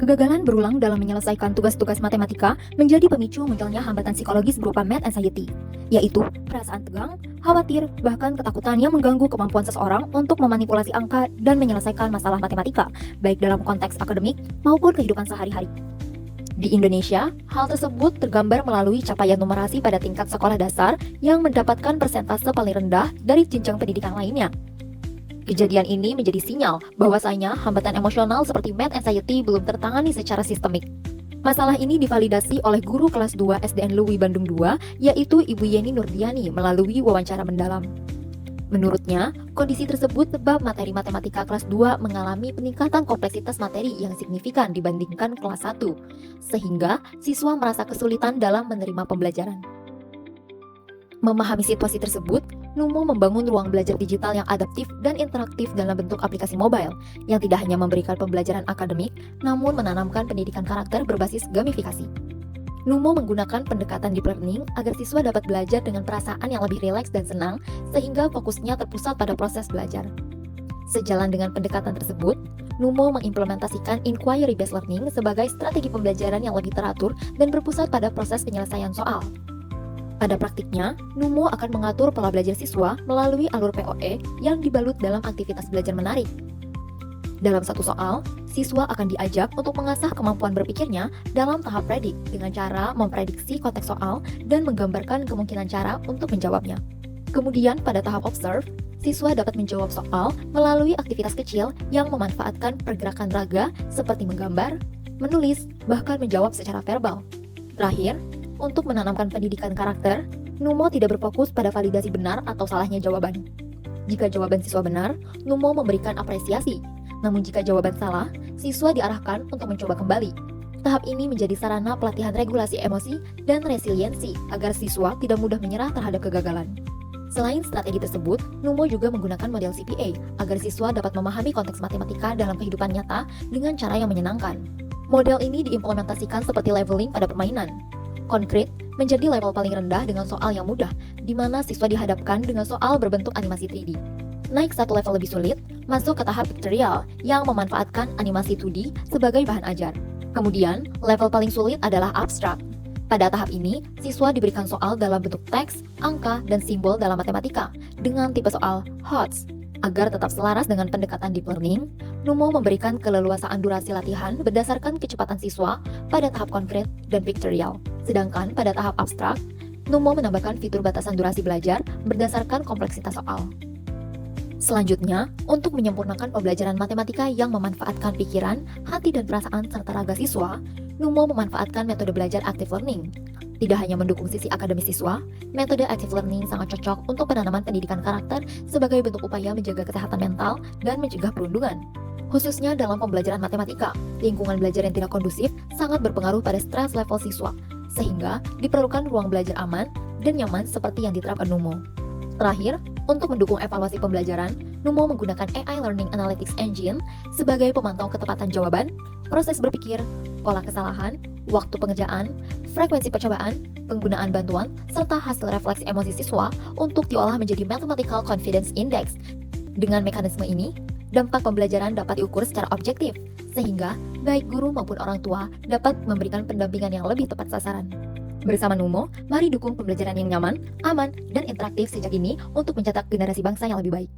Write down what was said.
Kegagalan berulang dalam menyelesaikan tugas-tugas matematika menjadi pemicu munculnya hambatan psikologis berupa math anxiety, yaitu perasaan tegang, khawatir, bahkan ketakutan yang mengganggu kemampuan seseorang untuk memanipulasi angka dan menyelesaikan masalah matematika, baik dalam konteks akademik maupun kehidupan sehari-hari. Di Indonesia, hal tersebut tergambar melalui capaian numerasi pada tingkat sekolah dasar yang mendapatkan persentase paling rendah dari jenjang pendidikan lainnya. Kejadian ini menjadi sinyal bahwasanya hambatan emosional seperti math anxiety belum tertangani secara sistemik. Masalah ini divalidasi oleh guru kelas 2 SDN Lui Bandung II, yaitu Ibu Yeni Nurdiani melalui wawancara mendalam. Menurutnya, kondisi tersebut sebab materi matematika kelas 2 mengalami peningkatan kompleksitas materi yang signifikan dibandingkan kelas 1, sehingga siswa merasa kesulitan dalam menerima pembelajaran. Memahami situasi tersebut, Numo membangun ruang belajar digital yang adaptif dan interaktif dalam bentuk aplikasi mobile, yang tidak hanya memberikan pembelajaran akademik, namun menanamkan pendidikan karakter berbasis gamifikasi. Numo menggunakan pendekatan deep learning agar siswa dapat belajar dengan perasaan yang lebih rileks dan senang, sehingga fokusnya terpusat pada proses belajar. Sejalan dengan pendekatan tersebut, Numo mengimplementasikan inquiry-based learning sebagai strategi pembelajaran yang lebih teratur dan berpusat pada proses penyelesaian soal. Pada praktiknya, Numo akan mengatur pola belajar siswa melalui alur POE yang dibalut dalam aktivitas belajar menarik. Dalam satu soal, siswa akan diajak untuk mengasah kemampuan berpikirnya dalam tahap predik dengan cara memprediksi konteks soal dan menggambarkan kemungkinan cara untuk menjawabnya. Kemudian pada tahap observe, siswa dapat menjawab soal melalui aktivitas kecil yang memanfaatkan pergerakan raga seperti menggambar, menulis, bahkan menjawab secara verbal. Terakhir, untuk menanamkan pendidikan karakter, Numo tidak berfokus pada validasi benar atau salahnya jawaban. Jika jawaban siswa benar, Numo memberikan apresiasi. Namun jika jawaban salah, siswa diarahkan untuk mencoba kembali. Tahap ini menjadi sarana pelatihan regulasi emosi dan resiliensi agar siswa tidak mudah menyerah terhadap kegagalan. Selain strategi tersebut, Numo juga menggunakan model CPA agar siswa dapat memahami konteks matematika dalam kehidupan nyata dengan cara yang menyenangkan. Model ini diimplementasikan seperti leveling pada permainan. Konkret menjadi level paling rendah dengan soal yang mudah, di mana siswa dihadapkan dengan soal berbentuk animasi 3D. Naik satu level lebih sulit, masuk ke tahap pictorial yang memanfaatkan animasi 2D sebagai bahan ajar. Kemudian, level paling sulit adalah abstrak. Pada tahap ini, siswa diberikan soal dalam bentuk teks, angka, dan simbol dalam matematika dengan tipe soal HOTS. Agar tetap selaras dengan pendekatan deep learning, Numo memberikan keleluasaan durasi latihan berdasarkan kecepatan siswa pada tahap konkret dan pictorial. Sedangkan pada tahap abstrak, Numo menambahkan fitur batasan durasi belajar berdasarkan kompleksitas soal. Selanjutnya, untuk menyempurnakan pembelajaran matematika yang memanfaatkan pikiran, hati, dan perasaan serta raga siswa, Numo memanfaatkan metode belajar active learning. Tidak hanya mendukung sisi akademis siswa, metode active learning sangat cocok untuk penanaman pendidikan karakter sebagai bentuk upaya menjaga kesehatan mental dan mencegah perundungan. Khususnya dalam pembelajaran matematika, lingkungan belajar yang tidak kondusif sangat berpengaruh pada stres level siswa, sehingga diperlukan ruang belajar aman dan nyaman seperti yang diterapkan Numo. Terakhir, untuk mendukung evaluasi pembelajaran, Numo menggunakan AI Learning Analytics Engine sebagai pemantau ketepatan jawaban, proses berpikir, pola kesalahan, waktu pengerjaan, frekuensi percobaan, penggunaan bantuan, serta hasil refleksi emosi siswa untuk diolah menjadi Mathematical Confidence Index. Dengan mekanisme ini, dampak pembelajaran dapat diukur secara objektif, sehingga baik guru maupun orang tua dapat memberikan pendampingan yang lebih tepat sasaran. Bersama Numo, mari dukung pembelajaran yang nyaman, aman, dan interaktif sejak ini untuk mencetak generasi bangsa yang lebih baik.